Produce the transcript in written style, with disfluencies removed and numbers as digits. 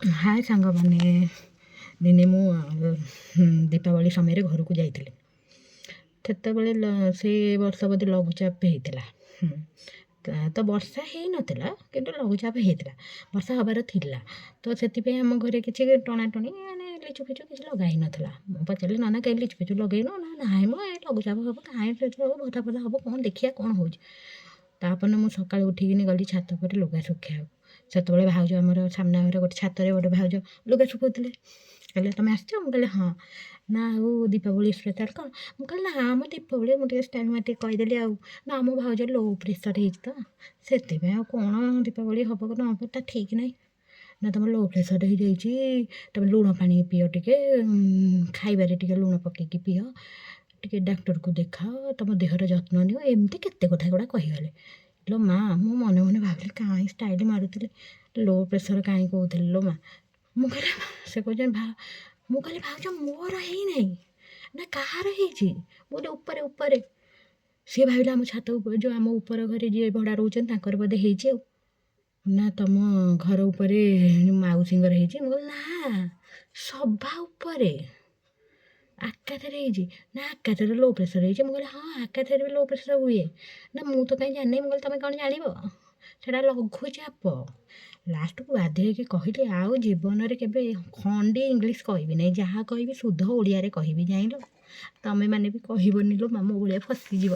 हाय सांग मैंने दिने मु दीपावली समय घरକୁ ଯାଇଥିଲି ସେତେବେଳେ ସେ ବର୍ଷ ବୋଧେ ଲଘୁଚାପ ହେଇଥିଲା। ତ ବର୍ଷା ହେଇନଥିଲା କିନ୍ତୁ ଲଘୁଚାପ ହେଇଥିଲା, ବର୍ଷା ହେବାର ଥିଲା। ତ ସେଥିପାଇଁ ଆମ ଘରେ କିଛି ଟଣାଟଣି ମାନେ ଲିଚୁ ଫିଚୁ କିଛି ଲଗା ହେଇନଥିଲା। ମୁଁ ପଚାରିଲି ନନା କାହିଁ ଲିଚୁ ଫିଚୁ ଲଗେଇନୁ? ନା ନାହିଁ ମ ଏଇ ଲଘୁଚାପ ହେବ କାହିଁ ଫିଚୁ ହେବ ଭୋଟା ଫୋଟା ହେବ କ'ଣ ଦେଖିବା କ'ଣ ହେଉଛି। ତାପରେ ମୁଁ ସକାଳୁ ଉଠିକିନି ଗଲି ଛାତ ଉପରେ ଲୁଗା ଶୁଖେଇବାକୁ। ସେତେବେଳେ ଭାଉଜ ଆମର ସାମ୍ନା ଘରେ ଗୋଟେ ଛାତରେ ଗୋଟେ ଭାଉଜ ଲୁଗା ଶୁଖଉଥିଲେ। କହିଲେ ତୁମେ ଆସିଛ? ମୁଁ କହିଲି ହଁ। ନା ଆଉ ଦୀପାବଳି ସ୍ପେଶାଲ୍ କ'ଣ? ମୁଁ କହିଲି ନା ଆମ ଦୀପାବଳି ମୁଁ ଟିକେ ଷ୍ଟାଇଲ୍ ମାରି ଟିକେ କହିଦେଲି ଆଉ। ନା ଆମ ଭାଉଜ ଲୋ ପ୍ରେସର୍ ହେଇଛି ତ ସେଥିପାଇଁ ଆଉ କ'ଣ ଦୀପାବଳି ହେବ କି ନ ହେବ ତା ଠିକ୍ ନାହିଁ। ନା ତୁମ ଲୋ ପ୍ରେସର୍ ହେଇଯାଇଛି, ତୁମେ ଲୁଣ ପାଣି ପିଅ, ଟିକେ ଖାଇବାରେ ଟିକେ ଲୁଣ ପକେଇକି ପିଅ, ଟିକେ ଡାକ୍ତରକୁ ଦେଖାଅ, ତୁମ ଦେହର ଯତ୍ନ ନିଅ, ଏମିତି କେତେ କଥା ଗୁଡ଼ା କହିଗଲେ। ଲୋ ମା ମୁଁ ମନେ ମନେ ଭାବିଲି କାହିଁ ଷ୍ଟାଇଲ୍ ମାରୁଥିଲି, ଲୋ ପ୍ରେସର୍ କାହିଁ କହୁଥିଲି ଲୋ ମା। ମୁଁ କହିଲି ସେ କହୁଛନ୍ତି ମୁଁ କହିଲି ଭାଉଜ ମୋର ହେଇନାହିଁ ନା କାହାର ହେଇଛି? ମୁଁ କହିଲି ଉପରେ ସିଏ ଭାବିଲେ ଆମ ଛାତ ଉପରେ ଯେଉଁ ଆମ ଉପର ଘରେ ଯିଏ ଭଡ଼ା ରହୁଛନ୍ତି ତାଙ୍କର ବୋଧେ ହେଇଛି ଆଉ। ନା ତୁମ ଘର ଉପରେ ମାଉସୀଙ୍କର ହେଇଛି? ମୁଁ କହିଲି ନା ସଭା ଉପରେ ଆକାଥରେ ହେଇଛି। ନା ଆକାଥରେ ଲୋ ପ୍ରେସର୍ ହେଇଛି? ମୁଁ କହିଲି ହଁ ଆକାଥରେ ବି ଲୋ ପ୍ରେସର୍ ହୁଏ। ନା ମୁଁ ତ କାହିଁ ଜାଣିନି। ମୁଁ କହିଲି ତୁମେ କ'ଣ ଜାଣିବ, ସେଇଟା ଲଘୁଚାପ। ଲାଷ୍ଟକୁ ବାଧ୍ୟ ହେଇକି କହିଲି ଆଉ ଜୀବନରେ କେବେ ଖଣ୍ଡି ଇଂଲିଶ କହିବି ନାହିଁ, ଯାହା କହିବି ଶୁଦ୍ଧ ଓଡ଼ିଆରେ କହିବି। ଜାଣିଲ, ତମେମାନେ ବି କହିବନି ଲୋ ମା ମୋ ଭଳିଆ ଫସିଯିବ।